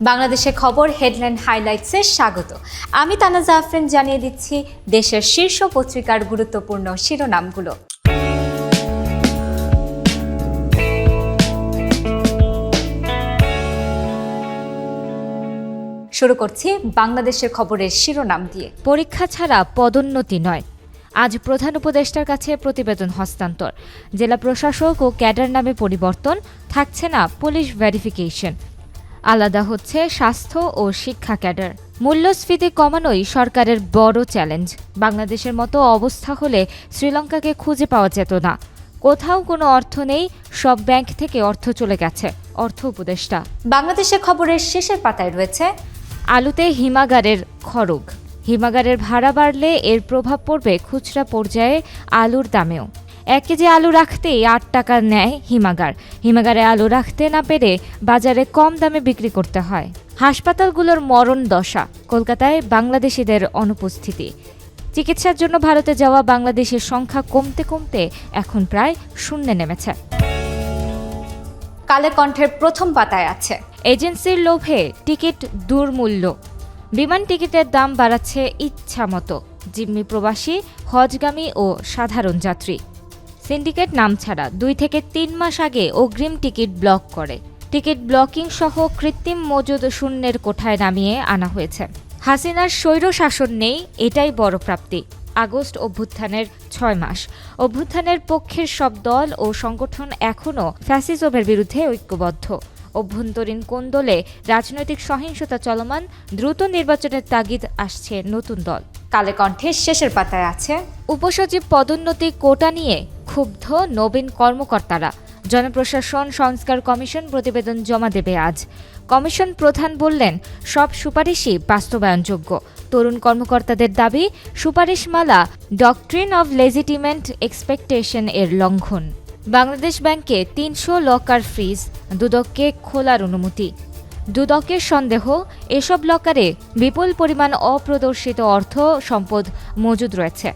বাংলাদেশের খবর হেডলাইন হাইলাইটসে স্বাগত। আমি তানাজা আফরিন জানিয়ে দিচ্ছি দেশের শীর্ষ পত্রিকার গুরুত্বপূর্ণ শিরোনামগুলো। শুরু করছি বাংলাদেশের খবরের শিরোনাম দিয়ে। পরীক্ষা ছাড়া পদোন্নতি নয়, আজ প্রধান উপদেষ্টার কাছে প্রতিবেদন হস্তান্তর। জেলা প্রশাসক ও ক্যাডার নামে পরিবর্তন, থাকছে না পুলিশ ভেরিফিকেশন। আলাদা হচ্ছে স্বাস্থ্য ও শিক্ষা ক্যাডার। মূল্যস্ফীতি কমানোই সরকারের বড় চ্যালেঞ্জ। বাংলাদেশের মতো অবস্থা হলে শ্রীলঙ্কাকে খুঁজে পাওয়া যেত না। কোথাও কোনো অর্থ নেই, সব ব্যাংক থেকে অর্থ চলে গেছে, অর্থ উপদেষ্টা। বাংলাদেশের খবরের শেষের পাতায় রয়েছে আলুতে হিমাগারের খড়গ। হিমাগারের ভাড়া বাড়লে এর প্রভাব পড়বে খুচরা পর্যায়ে আলুর দামেও। 1 কেজি আলু রাখতেই 8 টাকা নেয় হিমাগার। হিমাগারে আলু রাখতে না পেরে বাজারে কম দামে বিক্রি করতে হয়। হাসপাতালগুলোর মরণ দশা। কলকাতায় বাংলাদেশিদের অনুপস্থিতি। চিকিৎসার জন্য ভারতে যাওয়া বাংলাদেশের সংখ্যা কমতে কমতে এখন প্রায় শূন্যে নেমেছে। কালের কণ্ঠের প্রথম পাতায় আছে এজেন্সির লোভে টিকিট দুর্মূল্য। বিমান টিকিটের দাম বাড়াচ্ছে ইচ্ছা মতো জিম্মি প্রবাসী, হজগামী ও সাধারণ যাত্রী। সিন্ডিকেট নামছাড়া, 2 থেকে 3 মাস আগে অগ্রিম টিকিট ব্লক করে। টিকিট ব্লকিং সহ কৃত্রিম মজুদ শূন্যের কোঠায় নামিয়ে আনা হয়েছে। হাসিনার স্বৈর শাসন নেই, এটাই বড় প্রাপ্তি। আগস্ট অভ্যুত্থানের 6 মাস। অভ্যুত্থানের পক্ষের সব দল ও সংগঠন এখনও ফ্যাসিজমের বিরুদ্ধে ঐক্যবদ্ধ। অভ্যন্তরীণ কোন্দলে রাজনৈতিক সহিংসতা চলমান, দ্রুত নির্বাচনের তাগিদ আসছে নতুন দল। কালের কণ্ঠের শেষের পাতায় আছে উপসচিব পদোন্নতি কোটা নিয়ে ক্ষুব্ধ নবীন কর্মকর্তারা। জনপ্রশাসন সংস্কার কমিশন প্রতিবেদন জমা দেবে আজ। কমিশন প্রধান বললেন, সব সুপারিশই বাস্তবায়নযোগ্য। তরুণ কর্মকর্তাদের দাবি, সুপারিশমালা ডক্ট্রিন অব লেজিটিমেট এক্সপেকটেশন এর লঙ্ঘন। বাংলাদেশ ব্যাংকে 300 লকার ফ্রিজ, দুদককে খোলার অনুমতি। দুদকের সন্দেহ, এসব লকারে বিপুল পরিমাণ অপ্রদর্শিত অর্থ সম্পদ মজুদ রয়েছে।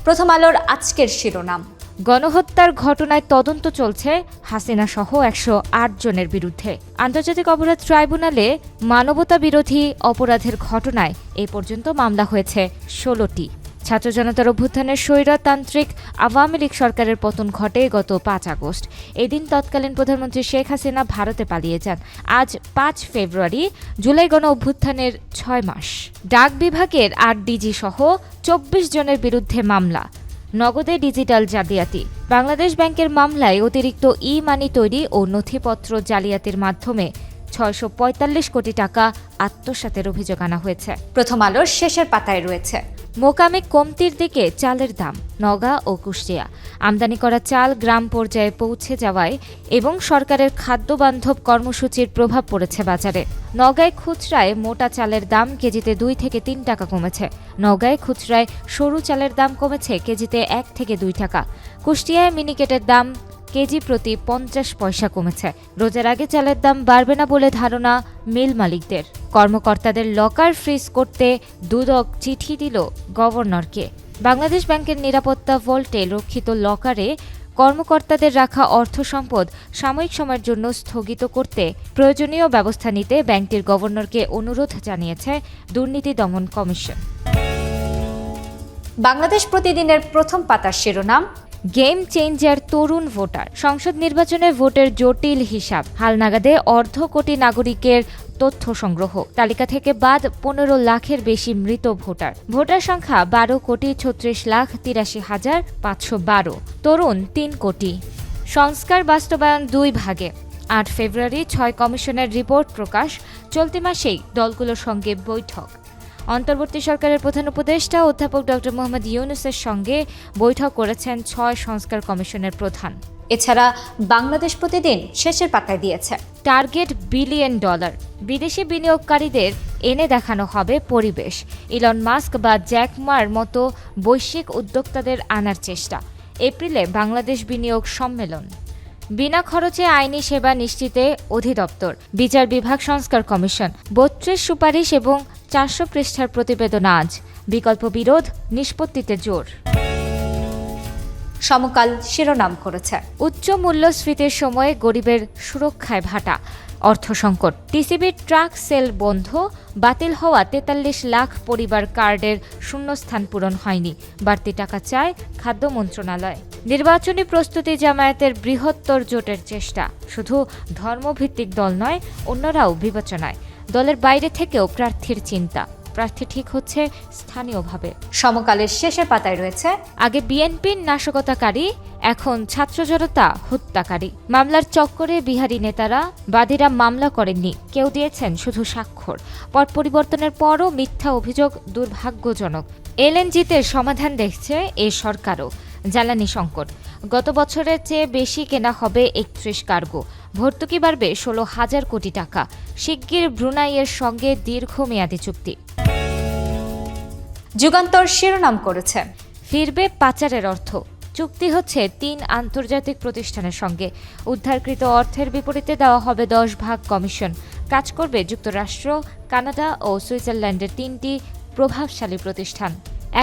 প্রথম আলোর আজকের শিরোনাম, গণহত্যার ঘটনায় তদন্ত চলছে হাসিনা সহ 108 জনের বিরুদ্ধে। আন্তর্জাতিক অপরাধ ট্রাইব্যুনালে মানবতা বিরোধী অপরাধের ঘটনায় এ পর্যন্ত মামলা হয়েছে 16টি। ছাত্র জনতার অভ্যুত্থানের স্বৈরতান্ত্রিক আওয়ামী লীগ সরকারের পতন ঘটে গত 5 আগস্ট। এদিন তৎকালীন প্রধানমন্ত্রী শেখ হাসিনা ভারতে পালিয়ে যান। আজ 5 ফেব্রুয়ারি, জুলাই গণ অভ্যুত্থানের 6 মাস। ডাক বিভাগের 8 ডিজি সহ 24 জনের বিরুদ্ধে মামলা। নগদে ডিজিটাল জালিয়াতি। বাংলাদেশ ব্যাংকের মামলায় অতিরিক্ত ই-মানি তৈরি ও নথিপত্র জালিয়াতির মাধ্যমে 645 কোটি টাকা আত্মসাতের অভিযোগ আনা হয়েছে। প্রথম আলোর শেষের পাতায় রয়েছে মোকামে কমতির দিকে চালের দাম। নওগাঁ ও কুষ্টিয়া আমদানি করা চাল গ্রাম পর্যায়ে পৌঁছে যাওয়ায় এবং সরকারের খাদ্যবান্ধব কর্মসূচির প্রভাব পড়েছে বাজারে। নওগাঁয় খুচরায় মোটা চালের দাম কেজিতে 2 থেকে 3 টাকা কমেছে। নওগাঁয় খুচরায় সরু চালের দাম কমেছে কেজিতে 1 থেকে 2 টাকা। কুষ্টিয়ায় মিনিকেটের দাম কেজি প্রতি 50 পয়সা কমেছে। রোজার আগে চালের দাম বাড়বে না বলে ধারণা মিল মালিকদের। কর্মকর্তাদের লকার ফ্রিজ করতে দুদক চিঠি দিল গভর্নরকে। বাংলাদেশ ব্যাংকের নিরাপত্তা ভল্টে রক্ষিত লকারে কর্মকর্তাদের রাখা অর্থ সম্পদ সাময়িক সময়ের জন্য স্থগিত করতে প্রয়োজনীয় ব্যবস্থা নিতে ব্যাংকটির গভর্নরকে অনুরোধ জানিয়েছে দুর্নীতি দমন কমিশন। বাংলাদেশ প্রতিদিনের প্রথম পাতার শিরোনাম, গেম চেঞ্জার তরুণ ভোটার। সংসদ নির্বাচনে ভোটের জটিল হিসাব। হালনাগাদে 1/2 কোটি নাগরিকের তথ্য সংগ্রহ। তালিকা থেকে বাদ 15 লাখের বেশি মৃত ভোটার। ভোটার সংখ্যা 12,83,512। তরুণ 3 কোটি। সংস্কার বাস্তবায়ন 2 ভাগে। 8 ফেব্রুয়ারি 6 কমিশনের রিপোর্ট প্রকাশ। চলতি মাসেই দলগুলোর সঙ্গে বৈঠক। অন্তর্বর্তী সরকারের প্রধান উপদেষ্টা অধ্যাপক ড. মোহাম্মদ ইউনূসের সঙ্গে বৈঠক করেছেন 6 সংস্কার কমিশনের প্রধান। এছাড়া বাংলাদেশ প্রতিদিন শেষের পাতায় দিয়েছে টার্গেট $1 বিলিয়ন। বিদেশি বিনিয়োগকারীদের এনে দেখানো হবে পরিবেশ। ইলন মাস্ক বা জ্যাক মার মতো বৈশ্বিক উদ্যোক্তাদের আনার চেষ্টা। এপ্রিলে বাংলাদেশ বিনিয়োগ সম্মেলন। বিনা খরচে আইনি সেবা নিশ্চিতে অধিদপ্তর। বিচার বিভাগ সংস্কার কমিশন। 32 সুপারিশ এবং 400 পৃষ্ঠার প্রতিবেদন আজ। বিকল্প বিরোধ, নিষ্পত্তিতে জোর। সমকাল শিরোনাম করেছে উচ্চ মূল্যস্ফীতির সময়ে গরিবের সুরক্ষায় ভাটা। অর্থ সংকট, টিসিবির ট্রাক সেল বন্ধ, বাতিল হওয়া ৪৩ লাখ পরিবার কার্ডের শূন্যস্থান পূরণ হয়নি, বাড়তি টাকা চায় খাদ্য মন্ত্রণালয়। নির্বাচনী প্রস্তুতি জামায়াতের বৃহত্তর জোটের চেষ্টা, শুধু ধর্মভিত্তিক দল নয়, অন্যরাও বিবেচনায়। দলের বাইরে থেকেও প্রার্থীর চিন্তা, প্রার্থী ঠিক হচ্ছে স্থানীয়ভাবে। সমকালের শেষের পাতায় রয়েছে আগে বিএনপির নাশকতাকারী, এখন ছাত্র জনতা হত্যাকারী। মামলার চক্করে বিহারি নেতারা, বাদীরা মামলা করেননি, কেউ দিয়েছেন শুধু স্বাক্ষর। পট পরিবর্তনের পরও মিথ্যা অভিযোগ দুর্ভাগ্যজনক। এলএনজিতে সমাধান দেখছে এ সরকারও। জ্বালানি সংকট, গত বছরের চেয়ে বেশি কেনা হবে ৩১ কার্গো, ভর্তুকি বাড়বে ১৬,০০০ কোটি টাকা। শিগগির ব্রুনাইয়ের সঙ্গে দীর্ঘমেয়াদী চুক্তি। যুগান্তর শিরোনাম করেছে ফিরবে পাচারের অর্থ, চুক্তি হচ্ছে ৩ আন্তর্জাতিক প্রতিষ্ঠানের সঙ্গে। উদ্ধারকৃত অর্থের বিপরীতে দেওয়া হবে ১০ ভাগ কমিশন। কাজ করবে যুক্তরাষ্ট্র, কানাডা ও সুইজারল্যান্ডের ৩টি প্রভাবশালী প্রতিষ্ঠান।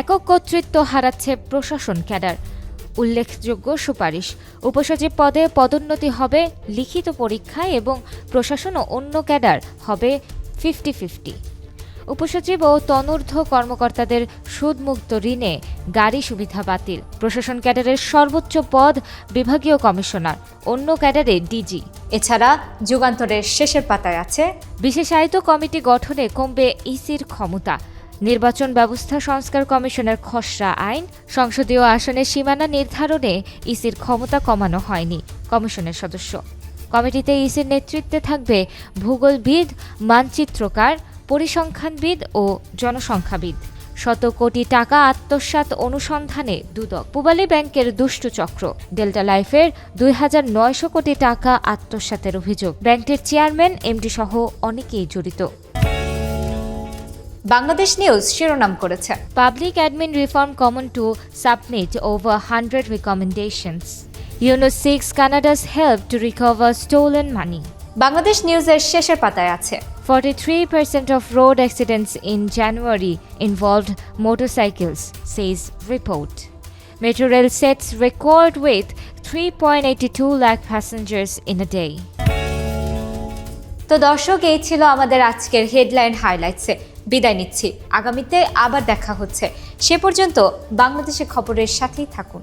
একক কর্তৃত্ব হারাচ্ছে প্রশাসন ক্যাডার। উল্লেখযোগ্য সুপারিশ, উপসচিব পদে পদোন্নতি হবে লিখিত পরীক্ষায় এবং প্রশাসন ও অন্য ক্যাডার হবে 50-50। উপসচিব ও তনূর্ধ্ব কর্মকর্তাদের সুদমুক্ত ঋণে গাড়ি সুবিধা বাতিল। প্রশাসন ক্যাডারের সর্বোচ্চ পদ বিভাগীয় কমিশনার, অন্য ক্যাডারে ডিজি। এছাড়া যুগান্তরের শেষের পাতায় আছে বিশেষায়িত কমিটি গঠনে কমবে ইসির ক্ষমতা। নির্বাচন ব্যবস্থা সংস্কার কমিশনের খসড়া আইন, সংসদীয় আসনের সীমানা নির্ধারণে ইসির ক্ষমতা কমানো হয়নি কমিশনের সদস্য। কমিটিতে ইসির নেতৃত্বে থাকবে ভূগোলবিদ, মানচিত্রকার, পরিসংখ্যানবিদ ও জনসংখ্যাবিদ। শত কোটি টাকা আত্মসাৎ অনুসন্ধানে দুদক। পূবালী ব্যাংকের দুষ্টু চক্র, ডেল্টা লাইফের ২,৯০০ কোটি টাকা আত্মসাতের অভিযোগ। ব্যাংকটির চেয়ারম্যান, এমডি সহ অনেকেই জড়িত। বাংলাদেশ নিউজ শিরোনাম করেছে public admin reform common to submit over 100 recommendations. UNO seeks Canada's help to recover stolen money. Bangladesh নিউজের শেষের পাতায় আছে 43% of road accidents in January involved motorcycles, says report. Metro Rail sets record with 3.82 lakh passengers in a day. তো দর্শক, এই ছিল আমাদের আজকের হেডলাইন হাইলাইটসে। বিদায় নিচ্ছি, আগামীতে আবার দেখা হচ্ছে। সে পর্যন্ত বাংলাদেশের খবরের সাথেই থাকুন।